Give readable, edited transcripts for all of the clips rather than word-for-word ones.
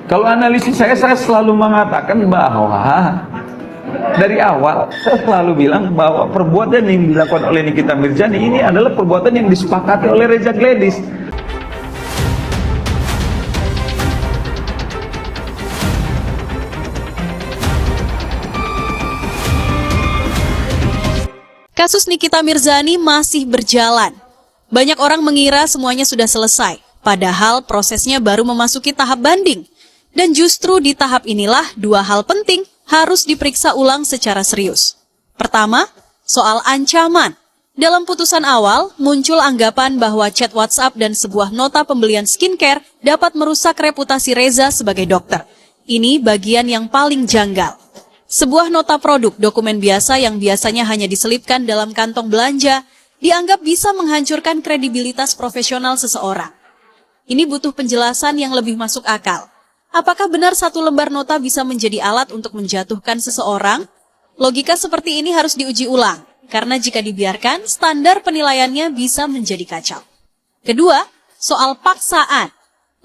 Kalau analisis saya selalu mengatakan bahwa dari awal saya selalu bilang bahwa perbuatan yang dilakukan oleh Nikita Mirzani ini adalah perbuatan yang disepakati oleh Reza Gledis. Kasus Nikita Mirzani masih berjalan. Banyak orang mengira semuanya sudah selesai, padahal prosesnya baru memasuki tahap banding. Dan justru di tahap inilah dua hal penting harus diperiksa ulang secara serius. Pertama, soal ancaman. Dalam putusan awal, muncul anggapan bahwa chat WhatsApp dan sebuah nota pembelian skincare dapat merusak reputasi Reza sebagai dokter. Ini bagian yang paling janggal. Sebuah nota produk dokumen biasa yang biasanya hanya diselipkan dalam kantong belanja, dianggap bisa menghancurkan kredibilitas profesional seseorang. Ini butuh penjelasan yang lebih masuk akal. Apakah benar satu lembar nota bisa menjadi alat untuk menjatuhkan seseorang? Logika seperti ini harus diuji ulang, karena jika dibiarkan, standar penilaiannya bisa menjadi kacau. Kedua, soal paksaan.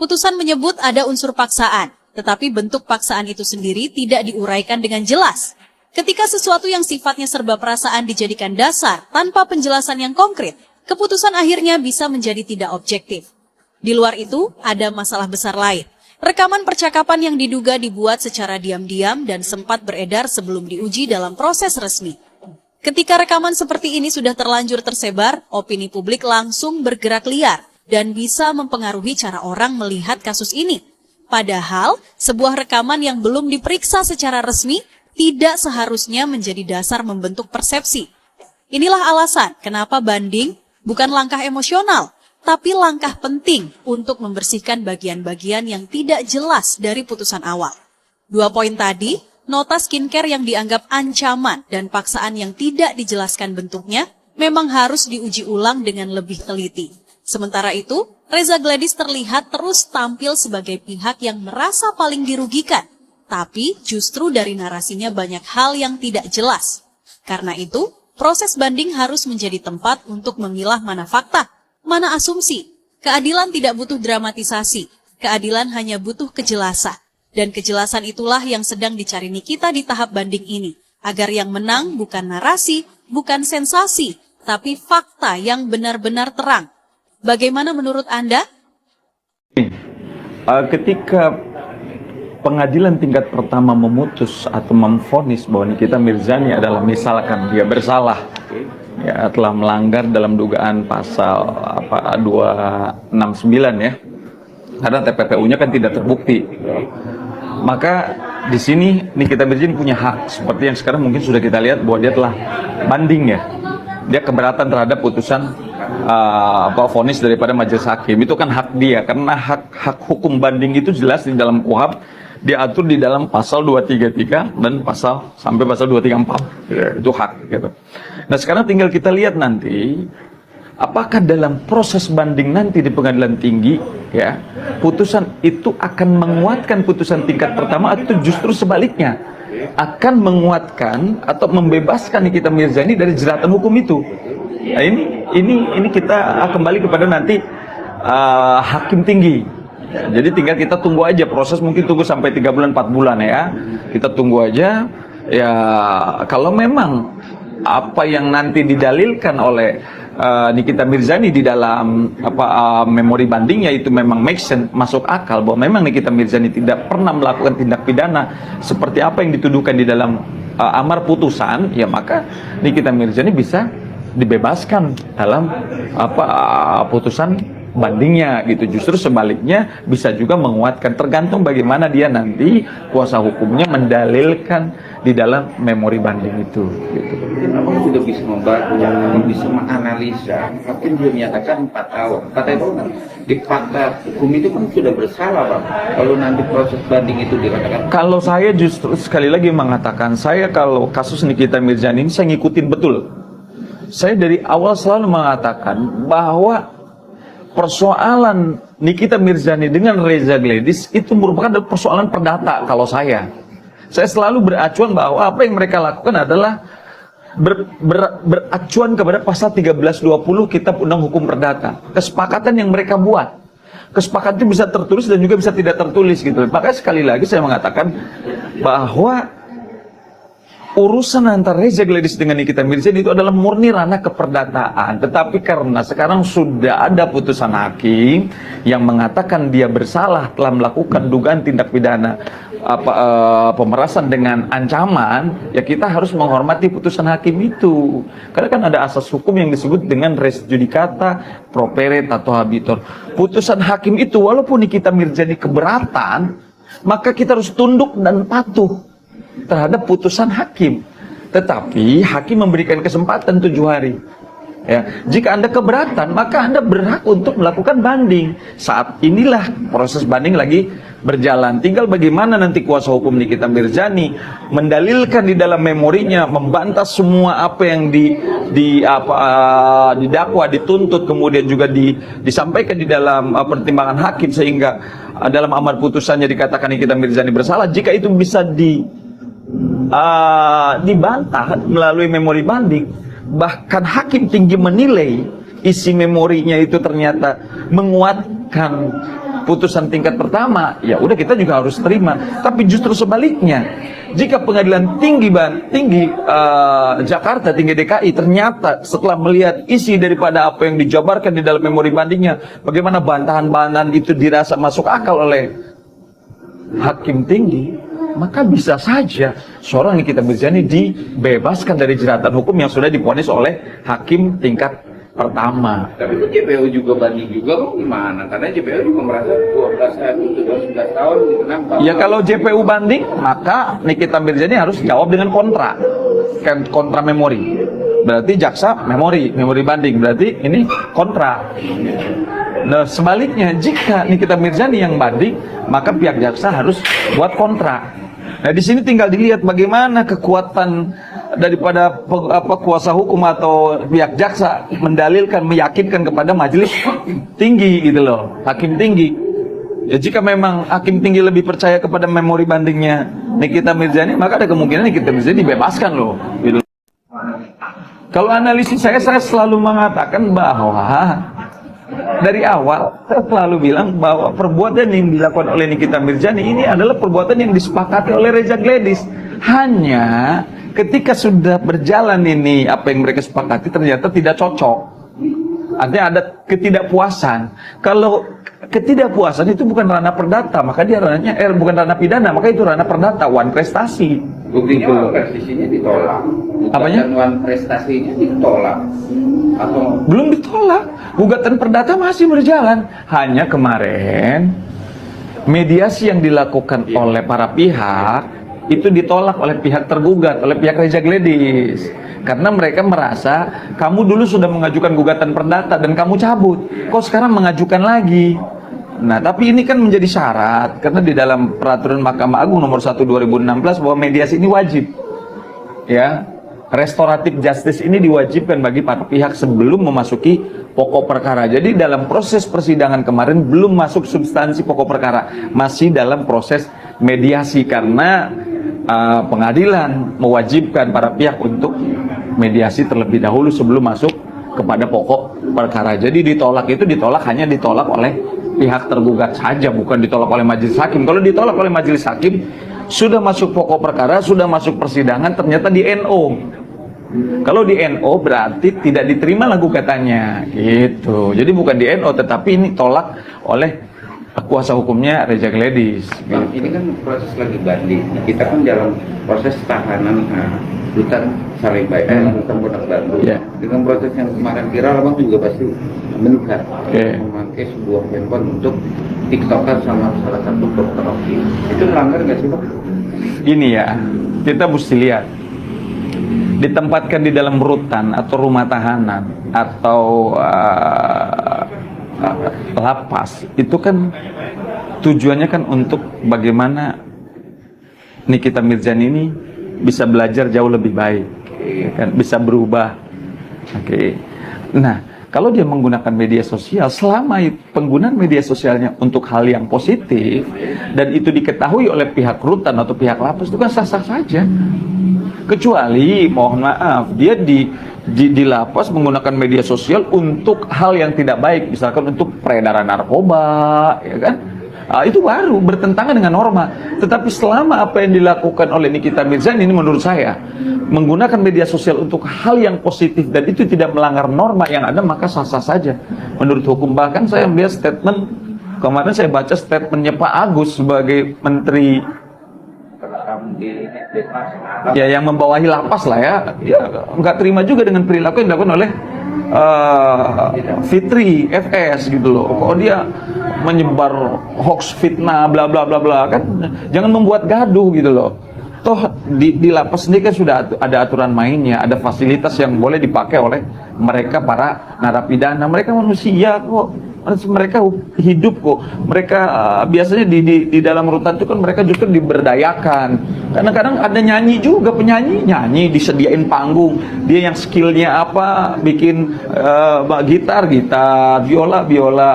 Putusan menyebut ada unsur paksaan, tetapi bentuk paksaan itu sendiri tidak diuraikan dengan jelas. Ketika sesuatu yang sifatnya serba perasaan dijadikan dasar tanpa penjelasan yang konkret, keputusan akhirnya bisa menjadi tidak objektif. Di luar itu, ada masalah besar lain. Rekaman percakapan yang diduga dibuat secara diam-diam dan sempat beredar sebelum diuji dalam proses resmi. Ketika rekaman seperti ini sudah terlanjur tersebar, opini publik langsung bergerak liar dan bisa mempengaruhi cara orang melihat kasus ini. Padahal, sebuah rekaman yang belum diperiksa secara resmi tidak seharusnya menjadi dasar membentuk persepsi. Inilah alasan kenapa banding bukan langkah emosional, tapi langkah penting untuk membersihkan bagian-bagian yang tidak jelas dari putusan awal. Dua poin tadi, nota skincare yang dianggap ancaman dan paksaan yang tidak dijelaskan bentuknya, memang harus diuji ulang dengan lebih teliti. Sementara itu, Reza Gledis terlihat terus tampil sebagai pihak yang merasa paling dirugikan, tapi justru dari narasinya banyak hal yang tidak jelas. Karena itu, proses banding harus menjadi tempat untuk memilah mana fakta, mana asumsi. Keadilan tidak butuh dramatisasi, keadilan hanya butuh kejelasan. Dan kejelasan itulah yang sedang dicari Nikita di tahap banding ini, agar yang menang bukan narasi, bukan sensasi, tapi fakta yang benar-benar terang. Bagaimana menurut Anda? Ketika pengadilan tingkat pertama memutus atau memvonis bahwa Nikita Mirzani adalah misalkan dia bersalah, ya, telah melanggar dalam dugaan pasal 269 ya, karena TPPU-nya kan tidak terbukti. Maka di sini Nikita Mirzani punya hak, seperti yang sekarang mungkin sudah kita lihat bahwa dia telah banding ya, dia keberatan terhadap putusan vonis daripada majelis hakim. Itu kan hak dia, karena hak hukum banding itu jelas di dalam KUHP, diatur di dalam pasal 233 dan sampai pasal 234. Itu hak gitu. Nah, sekarang tinggal kita lihat nanti apakah dalam proses banding nanti di pengadilan tinggi ya, putusan itu akan menguatkan putusan tingkat pertama atau justru sebaliknya akan menguatkan atau membebaskan Nikita Mirzani dari jeratan hukum itu. Nah, ini kita kembali kepada nanti hakim tinggi. Jadi tinggal kita tunggu aja, proses mungkin tunggu sampai 3 bulan 4 bulan ya. Kita tunggu aja ya, kalau memang apa yang nanti didalilkan oleh Nikita Mirzani di dalam memori bandingnya itu memang make sense, masuk akal bahwa memang Nikita Mirzani tidak pernah melakukan tindak pidana seperti apa yang dituduhkan di dalam amar putusan, ya maka Nikita Mirzani bisa dibebaskan dalam putusan bandingnya gitu. Justru sebaliknya bisa juga menguatkan, tergantung bagaimana dia nanti kuasa hukumnya mendalilkan di dalam memori banding itu gitu. Abang sudah bisa membaca, bisa menganalisa. Hakim juga menyatakan 4 tahun. 4 tahun di fakta hukum itu kan sudah bersalah, Bang. Kalau nanti proses banding itu dikatakan. Kalau saya justru sekali lagi mengatakan, saya kalau kasus Nikita Mirzani ini saya ngikutin betul. Saya dari awal selalu mengatakan bahwa persoalan Nikita Mirzani dengan Reza Gledis itu merupakan persoalan perdata. Kalau saya selalu beracuan bahwa apa yang mereka lakukan adalah beracuan kepada pasal 1320 Kitab Undang Hukum Perdata. Kesepakatan yang mereka buat Kesepakatan itu bisa tertulis dan juga bisa tidak tertulis gitu. Makanya sekali lagi saya mengatakan bahwa urusan antara Reza Gladys dengan Nikita Mirzani itu adalah murni ranah keperdataan. Tetapi karena sekarang sudah ada putusan hakim yang mengatakan dia bersalah telah melakukan dugaan tindak pidana pemerasan dengan ancaman, ya kita harus menghormati putusan hakim itu. Karena kan ada asas hukum yang disebut dengan res judicata, pro pere, tato habitur. Putusan hakim itu walaupun Nikita Mirzani keberatan, maka kita harus tunduk dan patuh terhadap putusan hakim. Tetapi hakim memberikan kesempatan 7 hari. Ya, jika Anda keberatan, maka Anda berhak untuk melakukan banding. Saat inilah proses banding lagi berjalan. Tinggal bagaimana nanti kuasa hukum Nikita Mirzani mendalilkan di dalam memorinya, membantah semua apa yang didakwa, dituntut, kemudian juga disampaikan di dalam pertimbangan hakim, sehingga dalam amar putusannya dikatakan Nikita Mirzani bersalah. Jika itu bisa dibantah melalui memori banding, bahkan hakim tinggi menilai isi memorinya itu ternyata menguatkan putusan tingkat pertama, ya udah kita juga harus terima. Tapi justru sebaliknya, jika pengadilan tinggi Jakarta, tinggi DKI ternyata setelah melihat isi daripada apa yang dijabarkan di dalam memori bandingnya, bagaimana bantahan-bantahan itu dirasa masuk akal oleh hakim tinggi, maka bisa saja seorang Nikita Mirzani dibebaskan dari jeratan hukum yang sudah divonis oleh hakim tingkat pertama. Tapi itu JPU juga banding juga kok gimana? Karena JPU juga merasa 12 tahun kenapa? Ya kalau JPU banding, maka Nikita Mirzani harus jawab dengan kontra memori. Berarti jaksa memori banding, berarti ini kontra. Nah sebaliknya, jika Nikita Mirzani yang banding, maka pihak jaksa harus buat kontra. Nah di sini tinggal dilihat bagaimana kekuatan daripada kuasa hukum atau pihak jaksa mendalilkan, meyakinkan kepada majelis tinggi gitu loh, hakim tinggi. Ya jika memang hakim tinggi lebih percaya kepada memori bandingnya Nikita Mirzani, maka ada kemungkinan Nikita Mirzani dibebaskan loh gitu. Kalau analisis saya selalu mengatakan bahwa dari awal saya selalu bilang bahwa perbuatan yang dilakukan oleh Nikita Mirzani ini adalah perbuatan yang disepakati oleh Reza Gladys. Hanya ketika sudah berjalan ini apa yang mereka sepakati ternyata tidak cocok. Artinya ada ketidakpuasan. Kalau ketidakpuasan itu bukan ranah perdata, maka dia ranahnya bukan ranah pidana, maka itu ranah perdata, wan prestasi. Buktinya wan prestasinya ditolak. Apanya? Wan prestasinya ditolak. Atau belum ditolak, gugatan perdata masih berjalan. Hanya kemarin mediasi yang dilakukan oleh para pihak itu ditolak oleh pihak tergugat, oleh pihak Reza Gladys, karena mereka merasa kamu dulu sudah mengajukan gugatan perdata dan kamu cabut, kok sekarang mengajukan lagi. Nah tapi ini kan menjadi syarat, karena di dalam peraturan Mahkamah Agung nomor 1 2016 bahwa mediasi ini wajib, ya. Restoratif justice ini diwajibkan bagi para pihak sebelum memasuki pokok perkara. Jadi dalam proses persidangan kemarin belum masuk substansi pokok perkara, masih dalam proses mediasi karena pengadilan mewajibkan para pihak untuk mediasi terlebih dahulu sebelum masuk kepada pokok perkara. Jadi ditolak itu hanya ditolak oleh pihak tergugat saja, bukan ditolak oleh majelis hakim. Kalau ditolak oleh majelis hakim, sudah masuk pokok perkara, sudah masuk persidangan, ternyata di NO. Kalau di NO berarti tidak diterima lah gugatannya, gitu. Jadi bukan di NO, tetapi ini tolak oleh kuasa hukumnya Reza Gladys. Bang, ini kan proses lagi banding. Kita kan dalam proses tahanan rutan Salemba, rutan Pondok Bambu. Yeah. Dengan proses yang kemarin viral, abang juga pasti melihat memakai sebuah handphone untuk tiktokan sama salah satu dokter Oki. Itu melanggar nggak sih, Bang? Ini ya, kita mesti lihat. Ditempatkan di dalam rutan atau rumah tahanan atau lapas, itu kan tujuannya kan untuk bagaimana Nikita Mirzani ini bisa belajar jauh lebih baik, kan? Bisa berubah. Oke. Nah, kalau dia menggunakan media sosial, selama penggunaan media sosialnya untuk hal yang positif dan itu diketahui oleh pihak rutan atau pihak lapas, itu kan sah-sah saja. Kecuali, mohon maaf, dia di lapas menggunakan media sosial untuk hal yang tidak baik, misalkan untuk peredaran narkoba, ya kan? Itu baru bertentangan dengan norma. Tetapi selama apa yang dilakukan oleh Nikita Mirzani ini menurut saya menggunakan media sosial untuk hal yang positif dan itu tidak melanggar norma yang ada, maka sah-sah saja menurut hukum. Bahkan saya melihat statement kemarin, saya baca statementnya Pak Agus sebagai menteri ya yang membawahi lapas lah ya nggak terima juga dengan perilaku yang dilakukan oleh Fitri FS gitu loh. Kok dia menyebar hoax, fitnah, bla bla bla bla, kan jangan membuat gaduh gitu loh. Toh di lapas ini kan sudah ada aturan mainnya, ada fasilitas yang boleh dipakai oleh mereka para narapidana. Mereka manusia kok, mereka hidup kok. Mereka biasanya di dalam rutan itu kan mereka justru diberdayakan. Kadang-kadang ada nyanyi juga, penyanyi nyanyi, disediain panggung. Dia yang skillnya apa, bikin gitar, viola,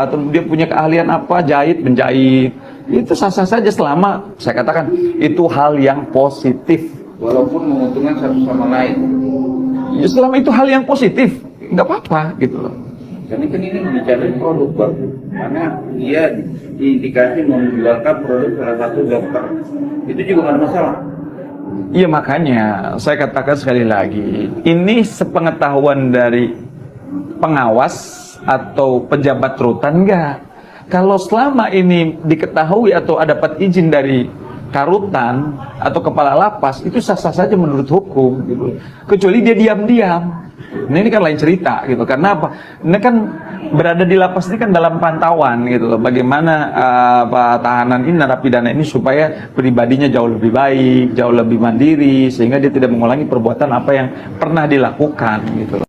atau dia punya keahlian apa, menjahit. Itu sah-sah saja selama saya katakan itu hal yang positif. Walaupun menguntungkan satu sama lain. Ya, selama itu hal yang positif, nggak apa-apa gitu loh. Karena kan ini bicara produk baru, karena dia diindikasi menjualkan produk salah satu dokter, itu juga nggak ada masalah. Iya, makanya saya katakan sekali lagi, ini sepengetahuan dari pengawas atau pejabat rutan enggak. Kalau selama ini diketahui atau dapat izin dari karutan atau kepala lapas, itu sah-sah saja menurut hukum gitu. Kecuali dia diam-diam. Nah, ini kan lain cerita gitu. Karena apa? Ini kan berada di lapas ini kan dalam pantauan gitu loh. Bagaimana tahanan ini, narapidana ini supaya pribadinya jauh lebih baik, jauh lebih mandiri, sehingga dia tidak mengulangi perbuatan apa yang pernah dilakukan gitu loh.